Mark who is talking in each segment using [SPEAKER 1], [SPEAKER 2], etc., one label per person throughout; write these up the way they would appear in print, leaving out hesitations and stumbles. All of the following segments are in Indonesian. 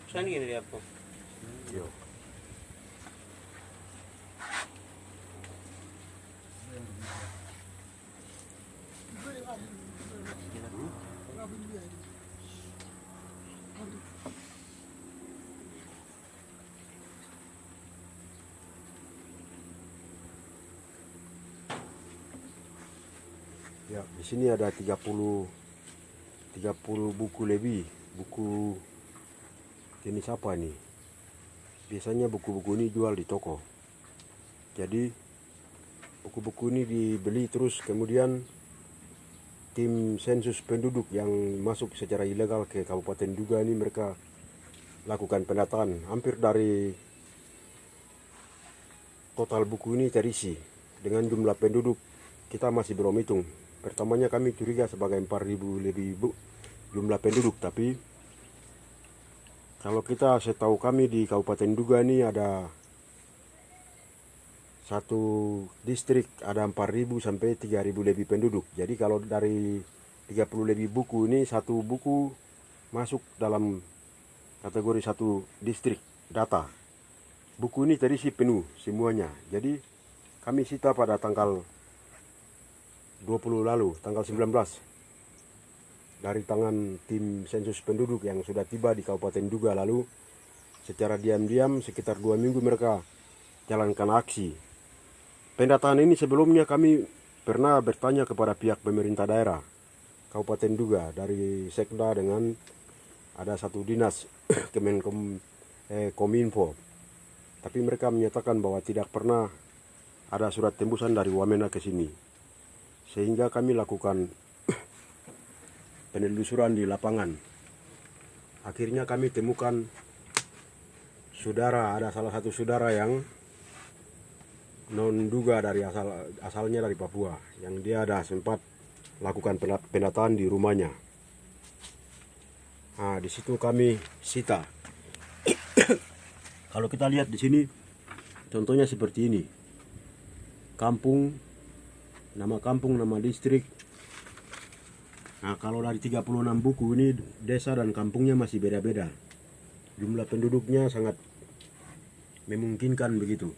[SPEAKER 1] Saan gini dia po?
[SPEAKER 2] Yo. Ya, di sini ada 30 buku lebih, buku jenis apa nih? Biasanya buku-buku ini jual di toko. Jadi buku-buku ini dibeli terus kemudian tim sensus penduduk yang masuk secara ilegal ke Kabupaten Duga ini mereka lakukan pendataan. Hampir dari total buku ini terisi dengan jumlah penduduk kita masih belum hitung. Pertamanya kami curiga sebagai 4.000 lebih jumlah penduduk, tapi kalau kita setahu kami di Kabupaten Duga ini ada satu distrik ada 4.000 sampai 3.000 lebih penduduk. Jadi kalau dari 30 lebih buku ini satu buku masuk dalam kategori satu distrik data. Buku ini terisi penuh semuanya. Jadi kami sita pada tanggal 20 lalu, tanggal 19 dari tangan tim sensus penduduk yang sudah tiba di Kabupaten Duga. Lalu secara diam-diam sekitar 2 minggu mereka jalankan aksi. Pendataan ini sebelumnya kami pernah bertanya kepada pihak pemerintah daerah Kabupaten Duga dari Sekda dengan ada satu dinas Kominfo. Tapi mereka menyatakan bahwa tidak pernah ada surat tembusan dari Wamena ke sini. Sehingga kami lakukan penelusuran di lapangan. Akhirnya kami temukan ada salah satu saudara yang non Duga dari asalnya dari Papua, yang dia ada sempat lakukan pendataan di rumahnya. Nah, di situ kami sita. Kalau kita lihat di sini, contohnya seperti ini. Nama kampung, nama distrik. Nah, kalau dari 36 buku ini desa dan kampungnya masih beda-beda. Jumlah penduduknya sangat memungkinkan begitu.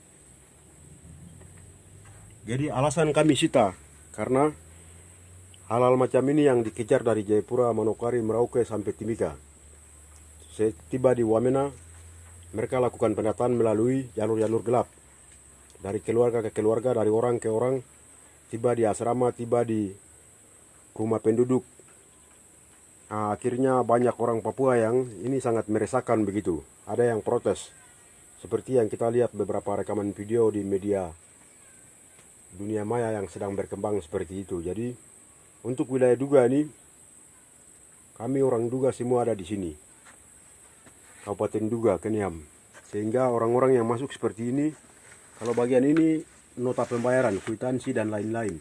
[SPEAKER 2] Jadi alasan kami sita karena hal-hal macam ini yang dikejar dari Jayapura, Manokwari, Merauke sampai Timika. Setiba di Wamena, mereka lakukan pendataan melalui jalur-jalur gelap. Dari keluarga ke keluarga, dari orang ke orang, tiba di asrama, tiba di rumah penduduk. Nah, akhirnya banyak orang Papua yang ini sangat meresahkan begitu. Ada yang protes. Seperti yang kita lihat beberapa rekaman video di media dunia maya yang sedang berkembang seperti itu. Jadi untuk wilayah Duga ini, kami orang Duga semua ada di sini. Kabupaten Duga, Keniam. Sehingga orang-orang yang masuk seperti ini, kalau bagian ini nota pembayaran, kwitansi dan lain-lain.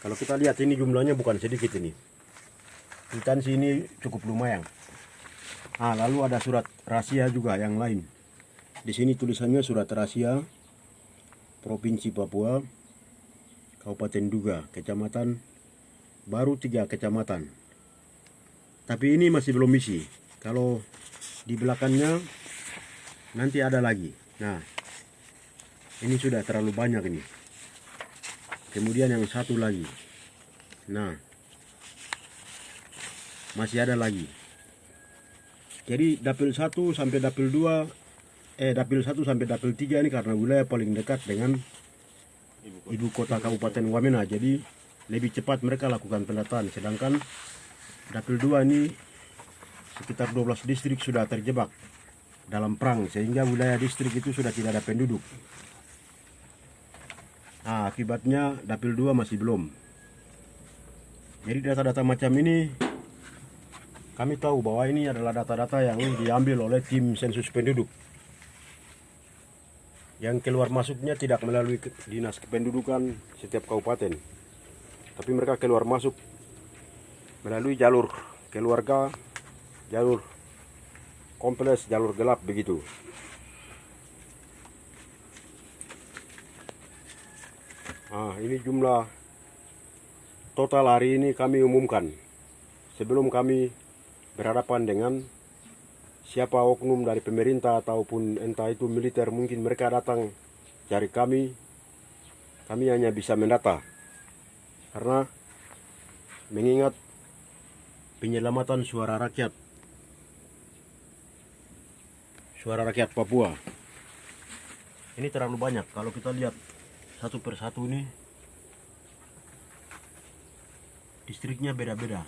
[SPEAKER 2] Kalau kita lihat ini jumlahnya bukan sedikit ini. Kwitansi ini cukup lumayan. Nah, lalu ada surat rahasia juga yang lain. Di sini tulisannya surat rahasia Provinsi Papua, Kabupaten Duga, kecamatan baru 3 kecamatan. Tapi ini masih belum isi. Kalau di belakangnya nanti ada lagi. Nah, ini sudah terlalu banyak ini. Kemudian yang satu lagi. Nah, masih ada lagi. Jadi dapil 1 sampai dapil 2, dapil 1 sampai dapil 3 ini karena wilayah paling dekat dengan ibu kota Kabupaten Wamena. Jadi lebih cepat mereka lakukan pendataan. Sedangkan dapil 2 ini sekitar 12 distrik sudah terjebak dalam perang. Sehingga wilayah distrik itu sudah tidak ada penduduk. Nah, akibatnya dapil 2 masih belum. Jadi data-data macam ini kami tahu bahwa ini adalah data-data yang diambil oleh tim sensus penduduk. Yang keluar masuknya tidak melalui dinas kependudukan setiap kabupaten. Tapi mereka keluar masuk melalui jalur keluarga, jalur kompleks, jalur gelap begitu. Nah, ini jumlah total hari ini kami umumkan. Sebelum kami berhadapan dengan siapa oknum dari pemerintah ataupun entah itu militer, mungkin mereka datang cari kami, kami hanya bisa mendata. Karena mengingat penyelamatan suara rakyat Papua ini terlalu banyak. Kalau kita lihat satu persatu ini, distriknya beda-beda.